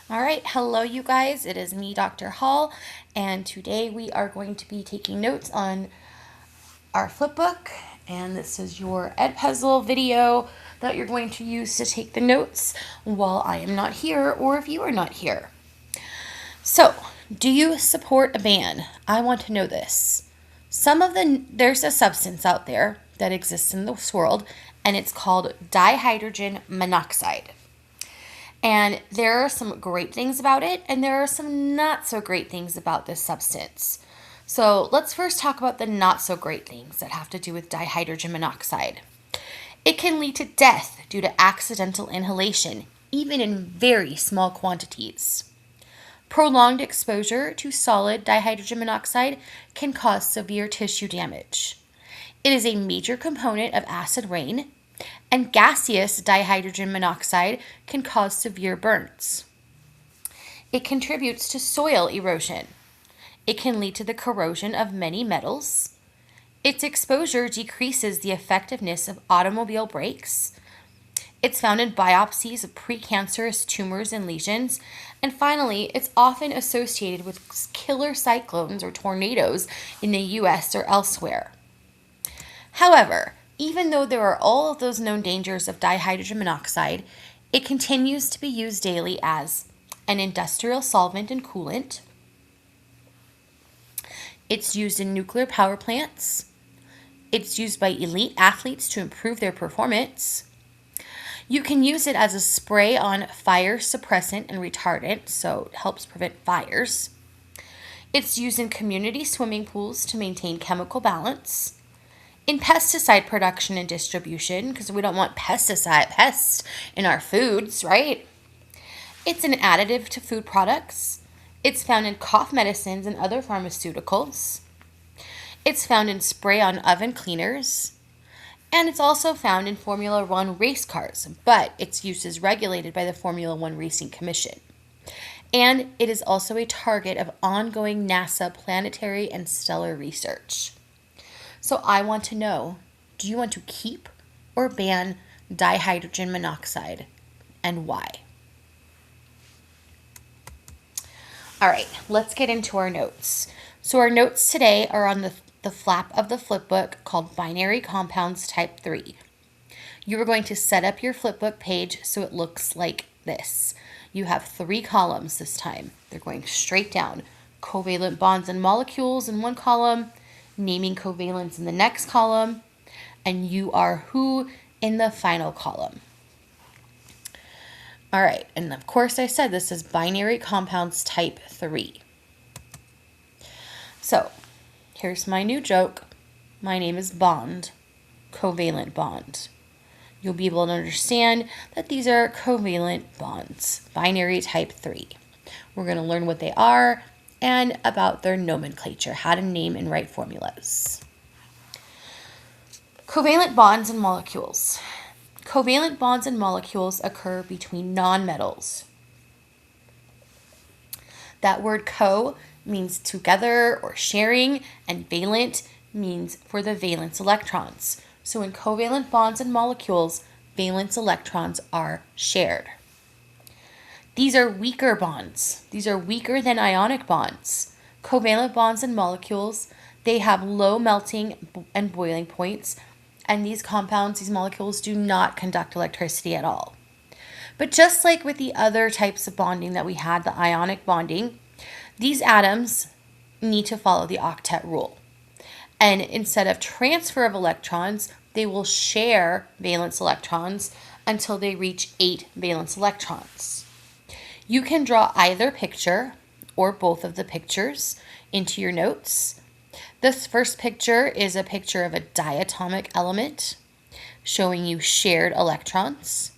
All right, hello you guys. It is me, Dr. Hall, and today we are going to be taking notes on our flipbook, and this is your EdPuzzle video that you're going to use to take the notes while I am not here or if you are not here. So, do you support a ban? I want to know this. There's a substance out there that exists in this world, and it's called dihydrogen monoxide. And there are some great things about it, and there are some not so great things about this substance. So let's first talk about the not so great things that have to do with dihydrogen monoxide. It can lead to death due to accidental inhalation, even in very small quantities. Prolonged exposure to solid dihydrogen monoxide can cause severe tissue damage. It is a major component of acid rain, and gaseous dihydrogen monoxide can cause severe burns. It contributes to soil erosion. It can lead to the corrosion of many metals. Its exposure decreases the effectiveness of automobile brakes. It's found in biopsies of precancerous tumors and lesions. And finally, it's often associated with killer cyclones or tornadoes in the US or elsewhere. However, even though there are all of those known dangers of dihydrogen monoxide, it continues to be used daily as an industrial solvent and coolant. It's used in nuclear power plants. It's used by elite athletes to improve their performance. You can use it as a spray on fire suppressant and retardant, so it helps prevent fires. It's used in community swimming pools to maintain chemical balance. In pesticide production and distribution, because we don't want pests in our foods, right? It's an additive to food products. It's found in cough medicines and other pharmaceuticals. It's found in spray-on oven cleaners. And it's also found in Formula One race cars, but its use is regulated by the Formula One Racing Commission. And it is also a target of ongoing NASA planetary and stellar research. So I want to know, do you want to keep or ban dihydrogen monoxide, and why? All right, let's get into our notes. So our notes today are on the flap of the flipbook called Binary Compounds Type 3. You are going to set up your flipbook page so it looks like this. You have 3 columns this time. They're going straight down. Covalent bonds and molecules in one column, naming covalents in the next column, and you are who in the final column. All right, and of course I said this is binary compounds type 3. So, here's my new joke. My name is Bond, covalent bond. You'll be able to understand that these are covalent bonds, binary type 3. We're going to learn what they are and about their nomenclature, how to name and write formulas. Covalent bonds and molecules. Covalent bonds and molecules occur between nonmetals. That word co means together or sharing, and valent means for the valence electrons. So in covalent bonds and molecules, valence electrons are shared. These are weaker bonds. These are weaker than ionic bonds. Covalent bonds and molecules, they have low melting and boiling points, and these compounds, these molecules, do not conduct electricity at all. But just like with the other types of bonding that we had, the ionic bonding, these atoms need to follow the octet rule. And instead of transfer of electrons, they will share valence electrons until they reach 8 valence electrons. You can draw either picture or both of the pictures into your notes. This first picture is a picture of a diatomic element showing you shared electrons.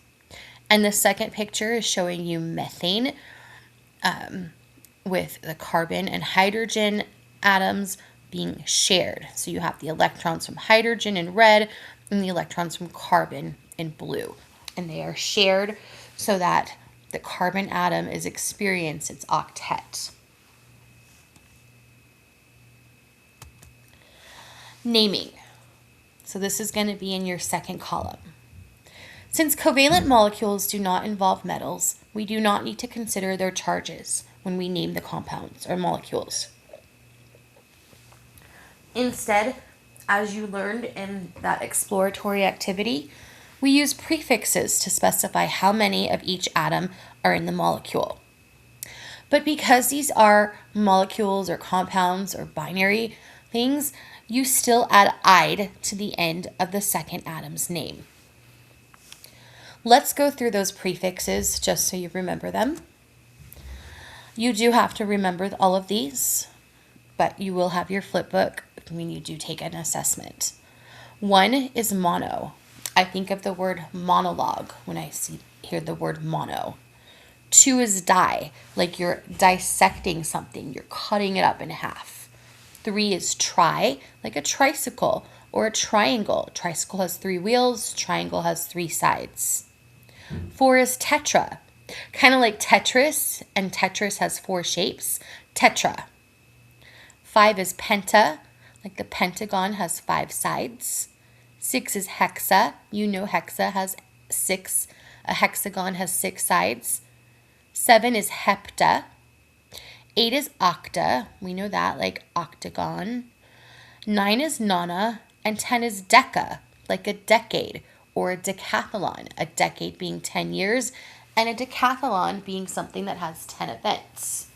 And the second picture is showing you methane with the carbon and hydrogen atoms being shared. So you have the electrons from hydrogen in red and the electrons from carbon in blue. And they are shared so that the carbon atom is experiencing its octet. Naming. So this is going to be in your second column. Since covalent molecules do not involve metals, we do not need to consider their charges when we name the compounds or molecules. Instead, as you learned in that exploratory activity, we use prefixes to specify how many of each atom are in the molecule. But because these are molecules or compounds or binary things, you still add "ide" to the end of the second atom's name. Let's go through those prefixes just so you remember them. You do have to remember all of these, but you will have your flip book when you do take an assessment. 1 is mono. I think of the word monologue when I hear the word mono. 2 is di, like you're dissecting something, you're cutting it up in half. 3 is tri, like a tricycle or a triangle. Tricycle has 3 wheels, triangle has 3 sides. 4 is tetra, kind of like Tetris, and Tetris has 4 shapes. Tetra. 5 is penta, like the pentagon has 5 sides. 6 is hexa. You know hexa has 6. A hexagon has 6 sides. 7 is hepta. 8 is octa. We know that, like octagon. 9 is nona. And 10 is deca, like a decade or a decathlon. A decade being 10 years and a decathlon being something that has 10 events.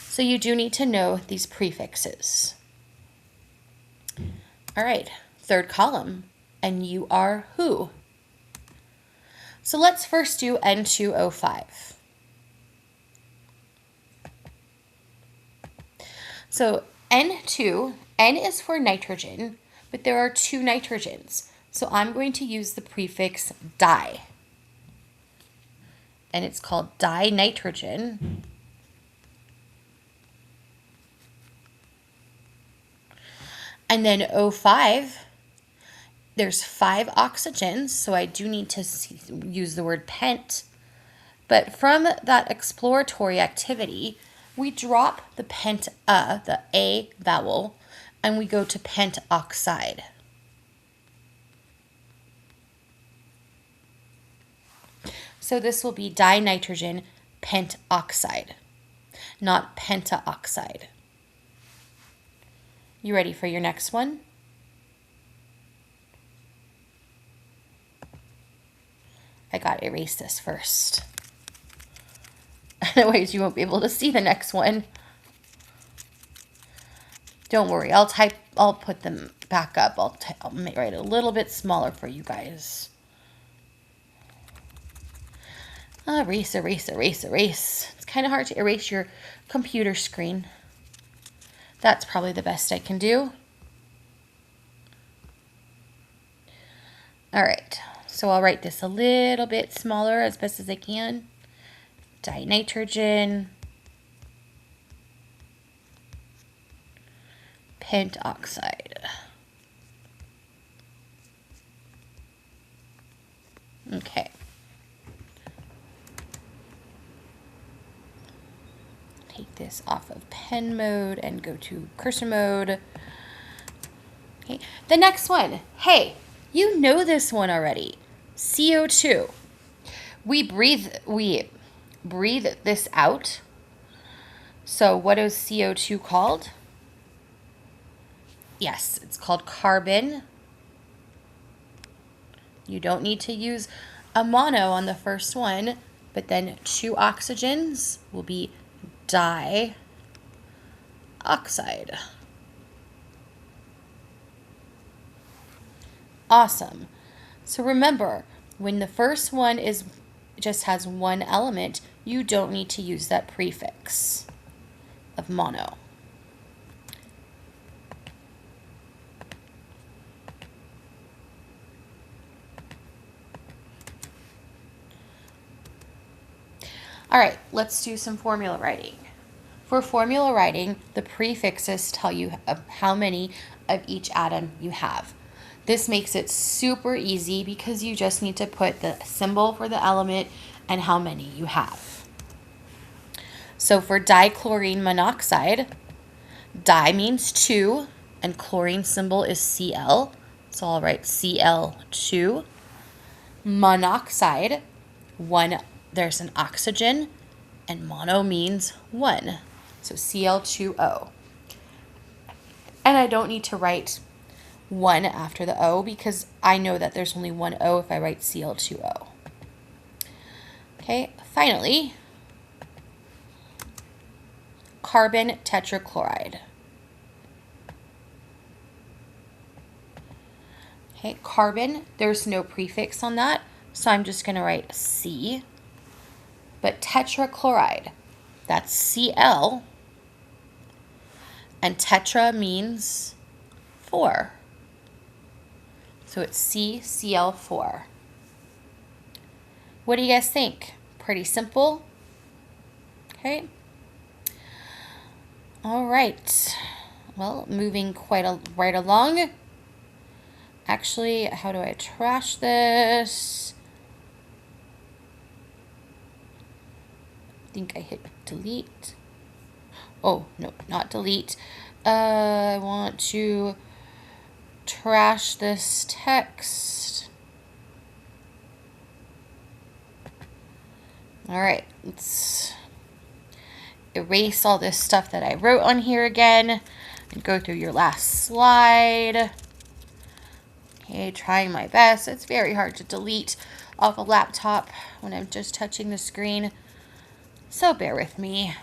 So you do need to know these prefixes. All right, third column. And you are who? So let's first do N2O5. So N2, N is for nitrogen, but there are 2 nitrogens. So I'm going to use the prefix di. And it's called dinitrogen. And then O5, there's 5 oxygens, so I do need to use the word pent. But from that exploratory activity, we drop the the A vowel, and we go to pentoxide. So this will be dinitrogen pentoxide, not pentaoxide. You ready for your next one? I gotta erase this first. Otherwise, you won't be able to see the next one. Don't worry, I'll put them back up. I'll write a little bit smaller for you guys. Erase, erase, erase, erase. It's kind of hard to erase your computer screen. That's probably the best I can do. All right, so I'll write this a little bit smaller as best as I can. Dinitrogen pentoxide. Okay. Take this off of pen mode and go to cursor mode. Okay, the next one. Hey, you know this one already. CO2. We breathe this out. So what is CO2 called? Yes, it's called carbon. You don't need to use a mono on the first one, but then 2 oxygens will be dioxide. Awesome. So remember, when the first one just has 1 element, you don't need to use that prefix of mono. All right, let's do some formula writing. For formula writing, the prefixes tell you how many of each atom you have. This makes it super easy because you just need to put the symbol for the element and how many you have. So for dichlorine monoxide, di means 2 and chlorine symbol is Cl. So I'll write Cl2. Monoxide, 1 there's an oxygen, and mono means one. So Cl2O. And I don't need to write 1 after the O because I know that there's only one O if I write Cl2O. Okay, finally, carbon tetrachloride. Okay, carbon, there's no prefix on that, so I'm just going to write C. But tetrachloride, that's Cl, and tetra means 4. So it's CCl4. What do you guys think? Pretty simple? Okay. All right. Well, moving right along. Actually, how do I trash this? I think I hit delete. Oh, no, not delete. I want to trash this text. All right, let's erase all this stuff that I wrote on here again and go through your last slide. Okay, trying my best. It's very hard to delete off a laptop when I'm just touching the screen, so bear with me.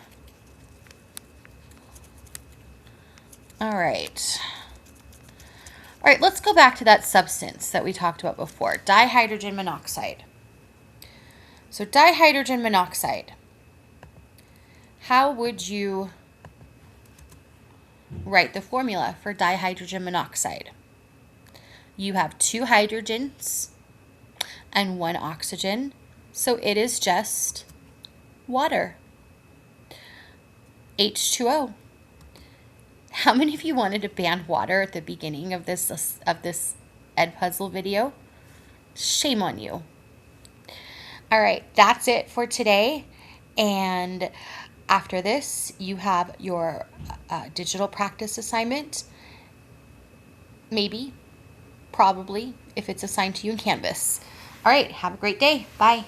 All right, let's go back to that substance that we talked about before, dihydrogen monoxide. So dihydrogen monoxide, how would you write the formula for dihydrogen monoxide? You have 2 hydrogens and 1 oxygen, so it is just water. H2O. How many of you wanted to ban water at the beginning of this EdPuzzle video? Shame on you. All right, that's it for today. And after this, you have your digital practice assignment. Maybe, probably, if it's assigned to you in Canvas. All right, have a great day. Bye.